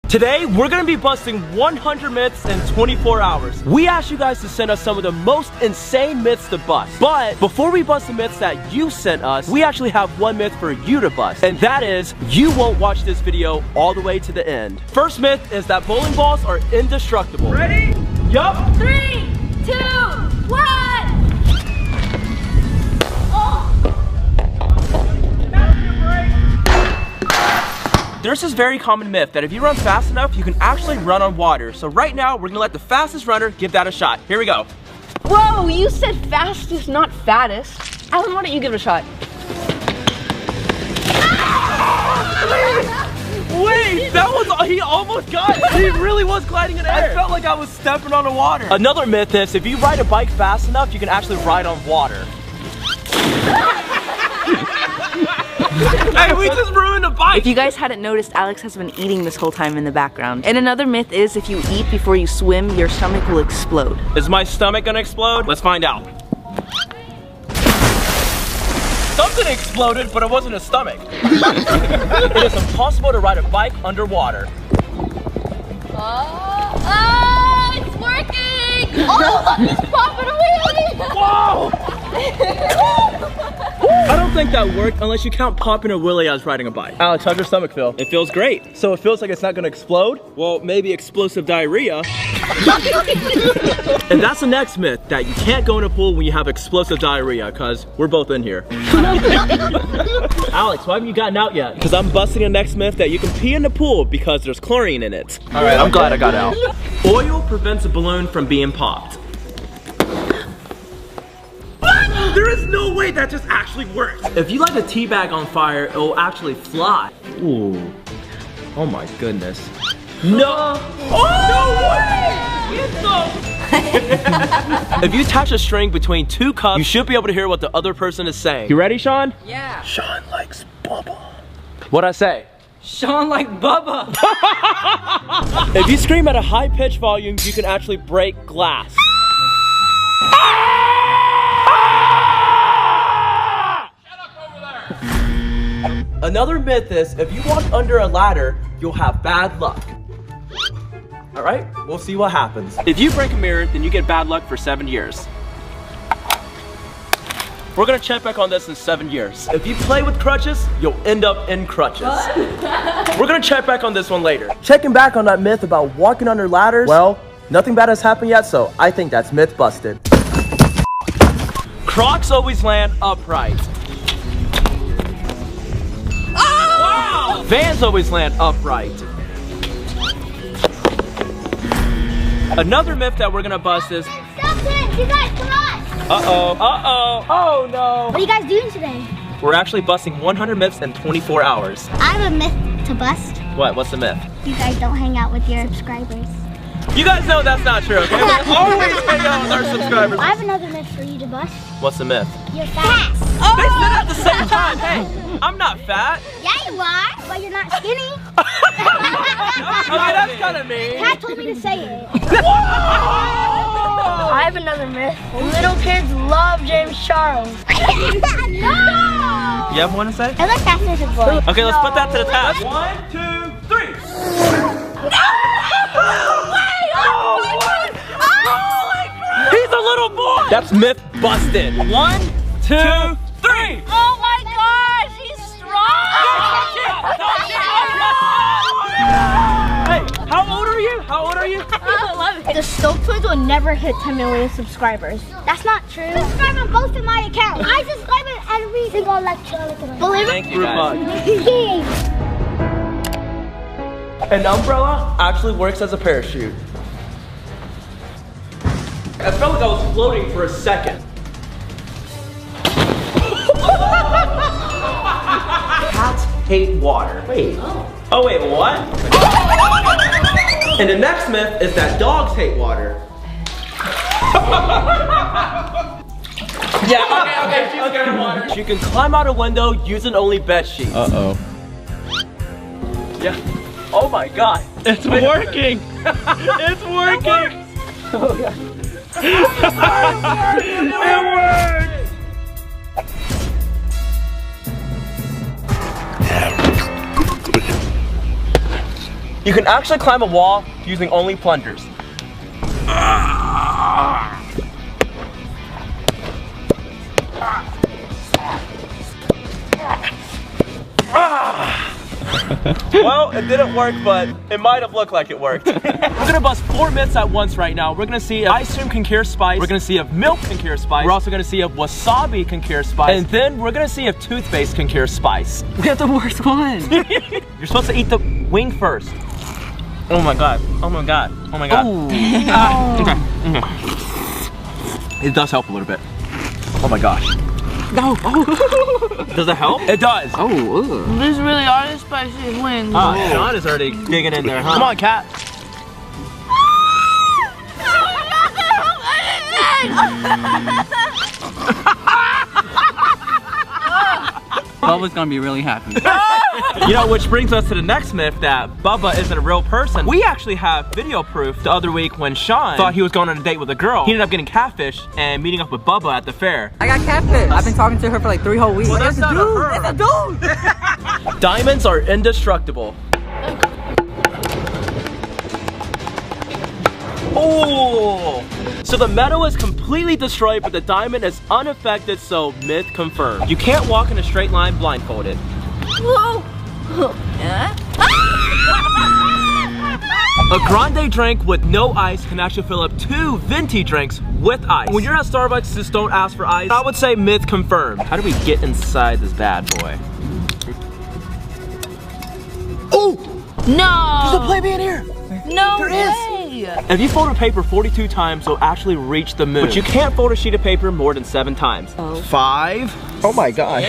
Today, we're gonna be busting 100 myths in 24 hours. We asked you guys to send us some of the most insane myths to bust. But before we bust the myths that you sent us, we actually have one myth for you to bust. And that is, you won't watch this video all the way to the end. First myth is that bowling balls are indestructible. Ready? Yup. 3, 2, 1. There's this very common myth that if you run fast enough, you can actually run on water. So right now, we're gonna let the fastest runner give that a shot. Here we go. Whoa, you said fastest, not fattest. Alan, why don't you give it a shot? Wait, that was, he almost got it. He really was gliding in air. I felt like I was stepping on the water. Another myth is if you ride a bike fast enough, you can actually ride on water. Hey, we just ruined a bike! If you guys hadn't noticed, Alex has been eating this whole time in the background. And another myth is if you eat before you swim, your stomach will explode. Is my stomach gonna explode? Let's find out. Something exploded, but it wasn't a stomach. It is impossible to ride a bike underwater. Oh, it's working! Oh, he's popping away! Whoa! I don't think that worked unless you count popping a willy as riding a bike. Alex, how's your stomach feel? It feels great. So it feels like it's not gonna explode? Well, maybe explosive diarrhea. And that's the next myth, that you can't go in a pool when you have explosive diarrhea, cause we're both in here. Alex, why haven't you gotten out yet? Cause I'm busting the next myth that you can pee in the pool because there's chlorine in it. All right, I'm glad I got out. Oil prevents a balloon from being popped. There is no way that just actually works. If you light a tea bag on fire, it will actually fly. Ooh. Oh my goodness. No. Oh, no way! If you attach a string between two cups, you should be able to hear what the other person is saying. You ready, Sean? Yeah. Sean likes Bubba. What'd I say? Sean like Bubba. If you scream at a high-pitched volume, you can actually break glass. Another myth is if you walk under a ladder, you'll have bad luck. All right, we'll see what happens. If you break a mirror, then you get bad luck for 7 years. We're gonna check back on this in 7 years. If you play with crutches, you'll end up in crutches. We're gonna check back on this one later. Checking back on that myth about walking under ladders, well, nothing bad has happened yet, so I think that's myth busted. Crocs always land upright. Vans always land upright. Another myth that we're gonna bust is... Stop it! You guys, come on! Uh-oh, uh-oh, oh no! What are you guys doing today? We're actually busting 100 myths in 24 hours. I have a myth to bust. What? What's the myth? You guys don't hang out with your subscribers. You guys know that's not true, okay? We always hang out with our subscribers. I have another myth for you to bust. What's the myth? You're fat. Oh! They said it at the same time. Hey, I'm not fat. Yeah, you are, but you're not skinny. Okay, that's kind of mean. Kat told me to say it. I have another myth. Little kids love James Charles. No! You have one to say? I like faster as a boy. Okay, let's put that to the test. 1, 2, 3. He's a little boy! That's myth busted. 1, 2, 3. Oh my gosh, he's strong! Hey, how old are you? How old are you? I'm 11. The Stoke Twins will never hit 10 million subscribers. That's not true. Subscribe on both of my accounts. I subscribe on every single lecture. Believe Thank you guys. it? An umbrella actually works as a parachute. I felt like I was floating for a second. Cats hate water. Wait. Oh wait, what? And the next myth is that dogs hate water. Yeah, okay, water. You can climb out a window using only bed sheets. Uh-oh. Yeah. Oh my god. It's working! It's working! Oh god. It worked! You can actually climb a wall using only plungers. Well, it didn't work, but it might have looked like it worked. We're gonna bust 4 myths at once right now. We're gonna see if ice cream can cure spice. We're gonna see if milk can cure spice. We're also gonna see if wasabi can cure spice. And then we're gonna see if toothpaste can cure spice. We have the worst one. You're supposed to eat the wing first. Oh my god. Oh my god. Oh my god. Okay. It does help a little bit. Oh my gosh. No. Does it help? It does. These really are as spicy as wings. Sean is already digging in there, huh? Come on, cat. Bubba's gonna be really happy. You know, which brings us to the next myth that Bubba isn't a real person. We actually have video proof. The other week when Sean thought he was going on a date with a girl, he ended up getting catfish and meeting up with Bubba at the fair. I got catfish. I've been talking to her for like 3 whole weeks. Well, that's not her. It's a dude. Diamonds are indestructible. Oh! So the metal is completely destroyed, but the diamond is unaffected, so myth confirmed. You can't walk in a straight line blindfolded. Whoa. A grande drink with no ice can actually fill up 2 venti drinks with ice. When you're at Starbucks, just don't ask for ice. I would say myth confirmed. How do we get inside this bad boy? Oh! No. There's a Play-Made in here. No There way. is. If you fold a paper 42 times, you'll actually reach the moon. But you can't fold a sheet of paper more than 7 times. 5? Oh my god.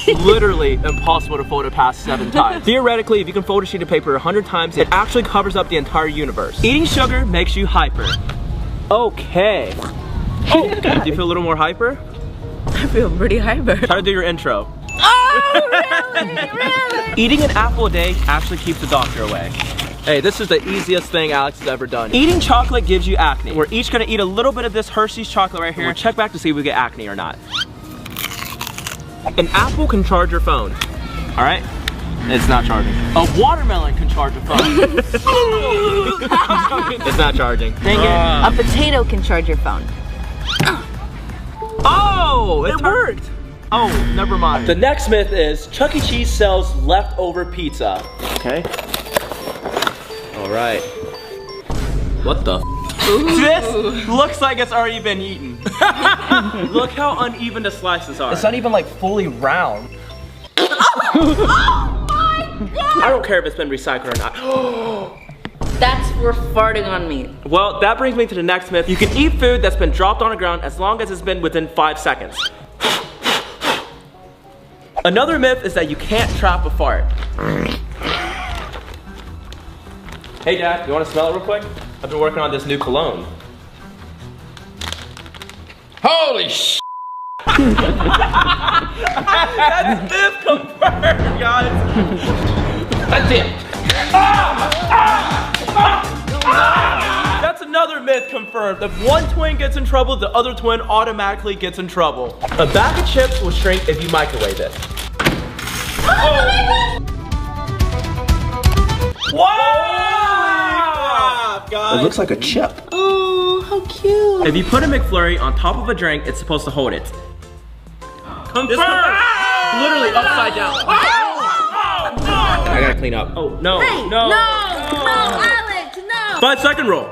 Literally impossible to fold it past 7 times. Theoretically, if you can fold a sheet of paper 100 times, it actually covers up the entire universe. Eating sugar makes you hyper. Okay. Oh, do you feel a little more hyper? I feel pretty hyper. Try to do your intro. Oh, really? Eating an apple a day actually keeps the doctor away. Hey, this is the easiest thing Alex has ever done. Eating chocolate gives you acne. We're each gonna eat a little bit of this Hershey's chocolate right here. We'll check back to see if we get acne or not. An apple can charge your phone. All right? It's not charging. A watermelon can charge a phone. It's not charging. Dang it. A potato can charge your phone. Oh, it worked. Oh, never mind. The next myth is Chuck E. Cheese sells leftover pizza. Okay. All right. What the? This looks like it's already been eaten. Look how uneven the slices are. It's not even like fully round. I don't care if it's been recycled or not. That's for farting on me. Well, that brings me to the next myth. You can eat food that's been dropped on the ground as long as it's been within 5 seconds. Another myth is that you can't trap a fart. Hey Dad, you want to smell it real quick? I've been working on this new cologne. Holy sh! That's myth confirmed, guys. That's it. That's another myth confirmed. If one twin gets in trouble, the other twin automatically gets in trouble. A bag of chips will shrink if you microwave it. Oh. Wow! Guys. It looks like a chip. Oh, how cute. If you put a McFlurry on top of a drink, it's supposed to hold it. Confirmed! Literally upside down. I gotta clean up. Oh, no, no. No, Alex, no. 5-second rule.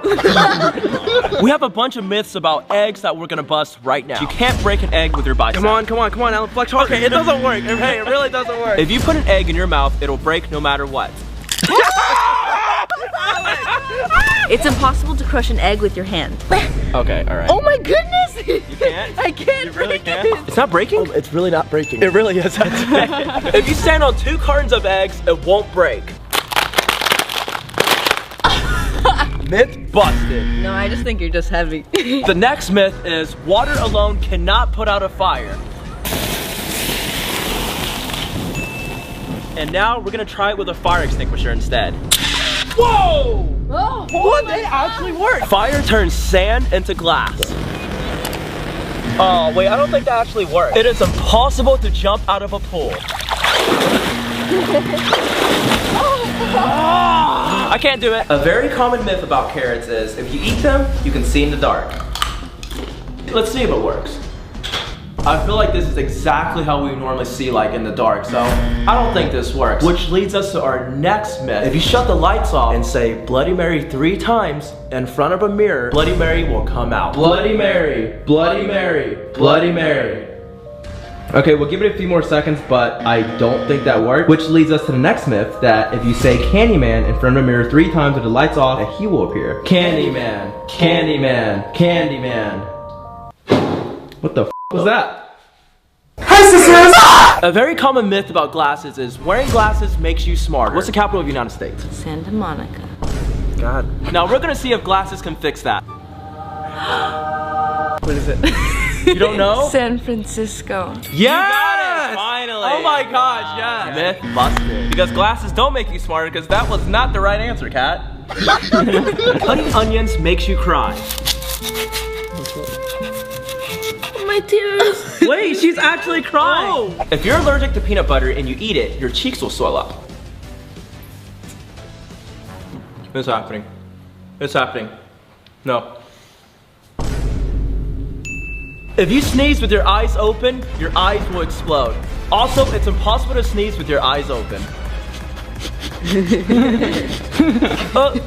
We have a bunch of myths about eggs that we're gonna bust right now. You can't break an egg with your bicep. Come on, Alan, flex hard. Okay, it doesn't work. Hey, it really doesn't work. If you put an egg in your mouth, it'll break no matter what. It's impossible to crush an egg with your hand. Okay, all right. Oh my goodness. You can't? I can't You really break can't? it. It's not breaking? Oh, it's really not breaking. It really is. If you stand on 2 cartons of eggs, it won't break. Myth busted. No, I just think you're just heavy. The next myth is water alone cannot put out a fire. And now we're gonna try it with a fire extinguisher instead. Whoa! Oh, What? It actually worked. Fire turns sand into glass. Oh, wait, I don't think that actually works. It is impossible to jump out of a pool. I can't do it. A very common myth about carrots is if you eat them, you can see in the dark. Let's see if it works. I feel like this is exactly how we normally see like in the dark, so I don't think this works. Which leads us to our next myth. If you shut the lights off and say Bloody Mary 3 times in front of a mirror, Bloody Mary will come out. Bloody Mary, Bloody Mary, Bloody Mary. Okay, we'll give it a few more seconds, but I don't think that worked. Which leads us to the next myth, that if you say Candyman in front of a mirror 3 times with the lights off, that he will appear. Candyman, Candyman, Candyman. What the f was that? Hi, sisters! A very common myth about glasses is wearing glasses makes you smarter. What's the capital of the United States? Santa Monica. God. Now we're gonna see if glasses can fix that. What is it? You don't know? San Francisco. Yes! You got it, finally. Oh my gosh, yes. Myth busted. Because glasses don't make you smarter, because that was not the right answer, Kat. Cutting onions makes you cry. My tears. Wait, she's actually crying. Oh. If you're allergic to peanut butter and you eat it, your cheeks will swell up. It's happening. It's happening. No. If you sneeze with your eyes open, your eyes will explode. Also, it's impossible to sneeze with your eyes open. They're open.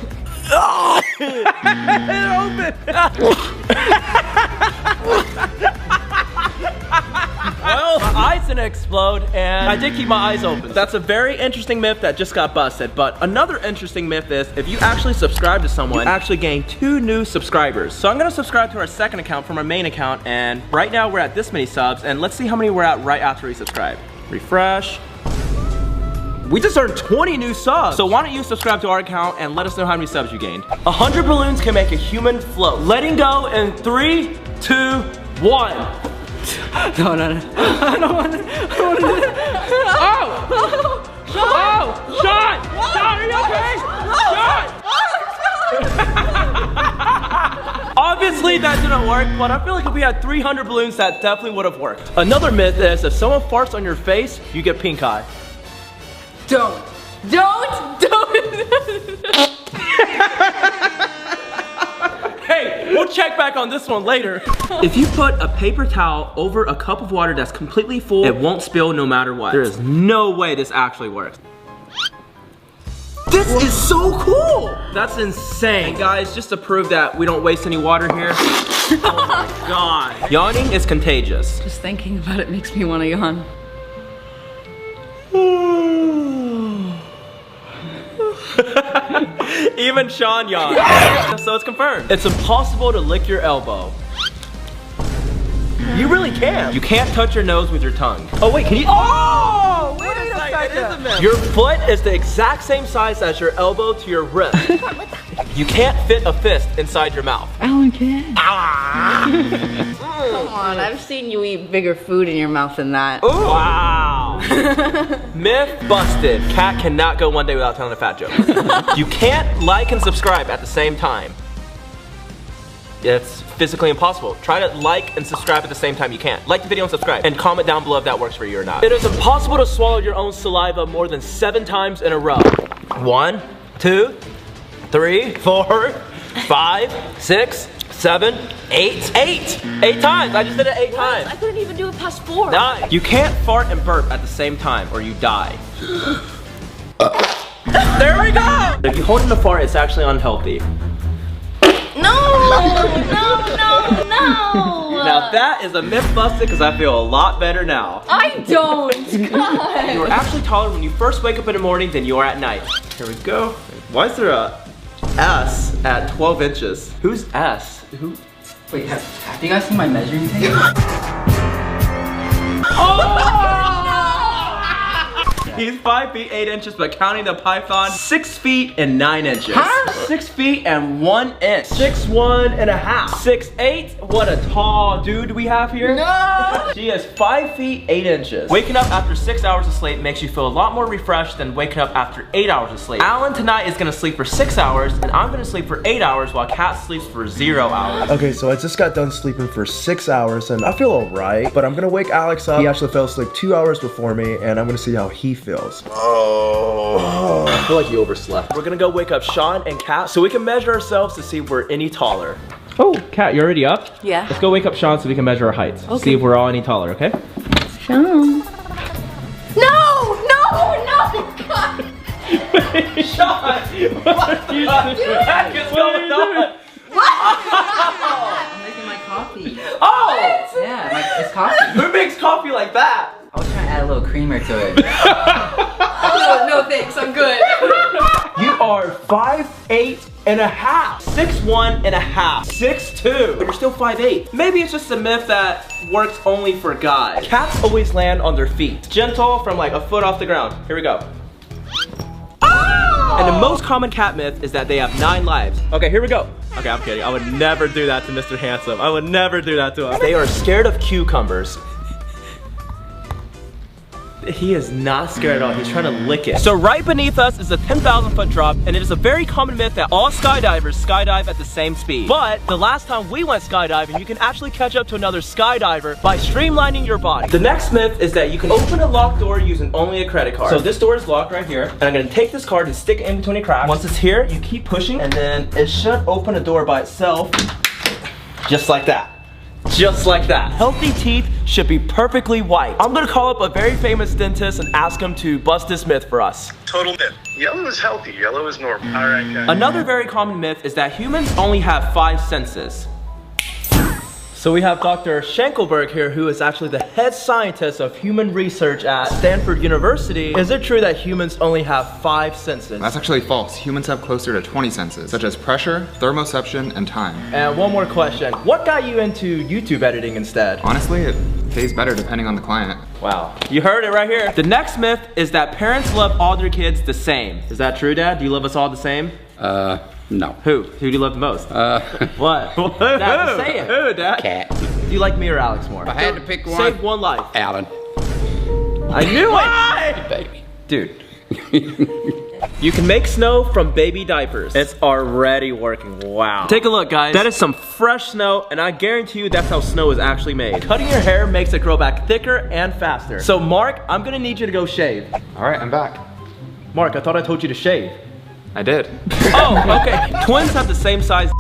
Well, my eyes didn't explode, and I did keep my eyes open. That's a very interesting myth that just got busted. But another interesting myth is if you actually subscribe to someone, you actually gain 2 new subscribers. So I'm gonna subscribe to our second account from our main account, and right now we're at this many subs, and let's see how many we're at right after we subscribe. Refresh. We just earned 20 new subs. So why don't you subscribe to our account and let us know how many subs you gained. 100 balloons can make a human float. Letting go in 3, 2, 1. No. I don't want to. Oh! Oh! Sean! Sean, are you okay? Sean! Obviously that didn't work, but I feel like if we had 300 balloons, that definitely would have worked. Another myth is if someone farts on your face, you get pink eye. Don't. Hey, we'll check back on this one later. If you put a paper towel over a cup of water that's completely full, it won't spill no matter what. There is no way this actually works. This is so cool! That's insane. Guys, just to prove that we don't waste any water here. Oh my god. Yawning is contagious. Just thinking about it makes me want to yawn. Even Sean yawned. So it's confirmed. It's impossible to lick your elbow. You really can. You can't touch your nose with your tongue. Oh wait, can you? Oh! Wait a second. Your foot is the exact same size as your elbow to your wrist. You can't fit a fist inside your mouth. Alan can. Ah! Come on, I've seen you eat bigger food in your mouth than that. Ooh. Wow. Myth busted. Kat cannot go one day without telling a fat joke. You can't like and subscribe at the same time. It's physically impossible. Try to like and subscribe at the same time you can't. Like the video and subscribe. And comment down below if that works for you or not. It is impossible to swallow your own saliva more than 7 times in a row. 1, 2, 3, 4, 5, 6, 7, 8. 8 times. I just did it 8 times. I couldn't even do it past 4. 9. You can't fart and burp at the same time or you die. There we go! If you hold in a fart, it's actually unhealthy. No! Now that is a myth busted because I feel a lot better now. I don't! God. You are actually taller when you first wake up in the morning than you are at night. Here we go. Why is there a S at 12 inches? Who's S? Who? Wait, have you guys seen my measuring tape? He's 5 feet 8 inches, but counting the python, 6 feet and 9 inches. Huh? 6 feet and 1 inch. 6'1" and a half. 6'8". What a tall dude we have here. No! She is 5 feet 8 inches. Waking up after 6 hours of sleep makes you feel a lot more refreshed than waking up after 8 hours of sleep. Alan tonight is gonna sleep for 6 hours, and I'm gonna sleep for 8 hours while Kat sleeps for 0 hours. Okay, so I just got done sleeping for 6 hours, and I feel alright, but I'm gonna wake Alex up. He actually fell asleep 2 hours before me, and I'm gonna see how he feels. Oh. I feel like you overslept. We're gonna go wake up Sean and Kat so we can measure ourselves to see if we're any taller. Oh, Kat, you already up? Yeah. Let's go wake up Sean so we can measure our heights. Okay. See if we're all any taller, okay? Sean. No! God! Sean! What the heck is going on? I'm making my coffee. Oh! Yeah, it's coffee. Who makes coffee like that? I was trying to add a little creamer to it. No thanks, I'm good. You are 5'8" and a half. 6'1" and a half. 6'2", but you're still 5'8". Maybe it's just a myth that works only for guys. Cats always land on their feet. Gentle from like a foot off the ground. Here we go. And the most common cat myth is that they have 9 lives. Okay, here we go. Okay, I'm kidding. I would never do that to Mr. Handsome. I would never do that to him. They are scared of cucumbers. He is not scared at all. He's trying to lick it. So right beneath us is a 10,000 foot drop, and it is a very common myth that all skydivers skydive at the same speed. But the last time we went skydiving, you can actually catch up to another skydiver by streamlining your body. The next myth is that you can open a locked door using only a credit card. So this door is locked right here, and I'm gonna take this card and stick it in between the cracks. Once it's here, you keep pushing, and then it should open a door by itself, just like that. Just like that. Healthy teeth should be perfectly white. I'm gonna call up a very famous dentist and ask him to bust this myth for us. Total myth. Yellow is healthy, yellow is normal. All right, guys. Another very common myth is that humans only have 5 senses. So we have Dr. Schenkelberg here, who is actually the head scientist of human research at Stanford University. Is it true that humans only have 5 senses? That's actually false. Humans have closer to 20 senses, such as pressure, thermoception, and time. And one more question. What got you into YouTube editing instead? Honestly, it pays better depending on the client. Wow. You heard it right here. The next myth is that parents love all their kids the same. Is that true, Dad? Do you love us all the same? No. Who? Who do you love the most? What? Dad, say it. Who, Dad? Cat. Do you like me or Alex more? If I had to pick one. Save one life. Alan. I knew it! Baby. Dude. You can make snow from baby diapers. It's already working. Wow. Take a look, guys. That is some fresh snow, and I guarantee you that's how snow is actually made. Cutting your hair makes it grow back thicker and faster. So, Mark, I'm gonna need you to go shave. All right, I'm back. Mark, I thought I told you to shave. I did. Oh, okay. Twins have the same size.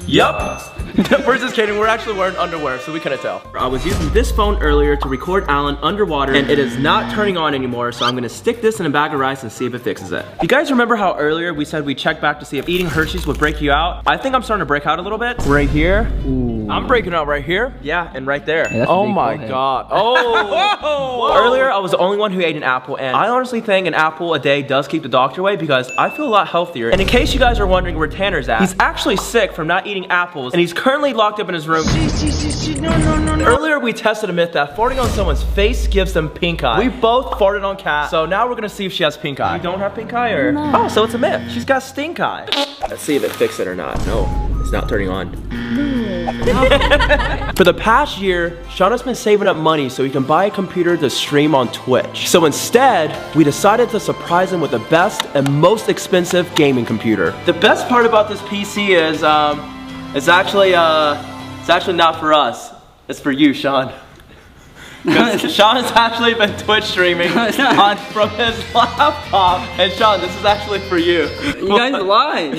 Yup. We're just kidding. We're actually wearing underwear, so we couldn't tell. I was using this phone earlier to record Alan underwater, and it is not turning on anymore, so I'm gonna stick this in a bag of rice and see if it fixes it. You guys remember how earlier we said we'd check back to see if eating Hershey's would break you out? I think I'm starting to break out a little bit. Right here. Ooh. I'm breaking out right here. Yeah, and right there. Yeah, oh my God. Oh. Earlier, I was the only one who ate an apple, and I honestly think an apple a day does keep the doctor away because I feel a lot healthier. And in case you guys are wondering where Tanner's at, he's actually sick from not eating apples, and he's currently locked up in his room. No. Earlier, we tested a myth that farting on someone's face gives them pink eye. We both farted on Kat, so now we're gonna see if she has pink eye. You don't have pink eye, or? No. Oh, so it's a myth. She's got stink eye. Let's see if it fixed it or not. No, it's not turning on. For the past year, Sean has been saving up money so he can buy a computer to stream on Twitch. So instead, we decided to surprise him with the best and most expensive gaming computer. The best part about this PC is, it's actually not for us. It's for you, Sean. Sean has actually been Twitch streaming from his laptop, and Sean, this is actually for you. You guys lied.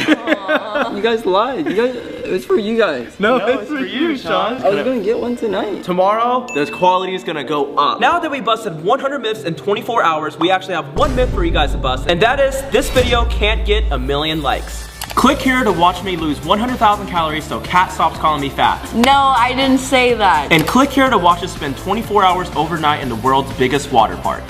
You guys lied. It's for you guys. No, it's for you, Sean. I was gonna get one tonight. Tomorrow, this quality is gonna go up. Now that we busted 100 myths in 24 hours, we actually have one myth for you guys to bust, and that is this video can't get 1 million likes. Click here to watch me lose 100,000 calories so Kat stops calling me fat. No, I didn't say that. And click here to watch us spend 24 hours overnight in the world's biggest water park.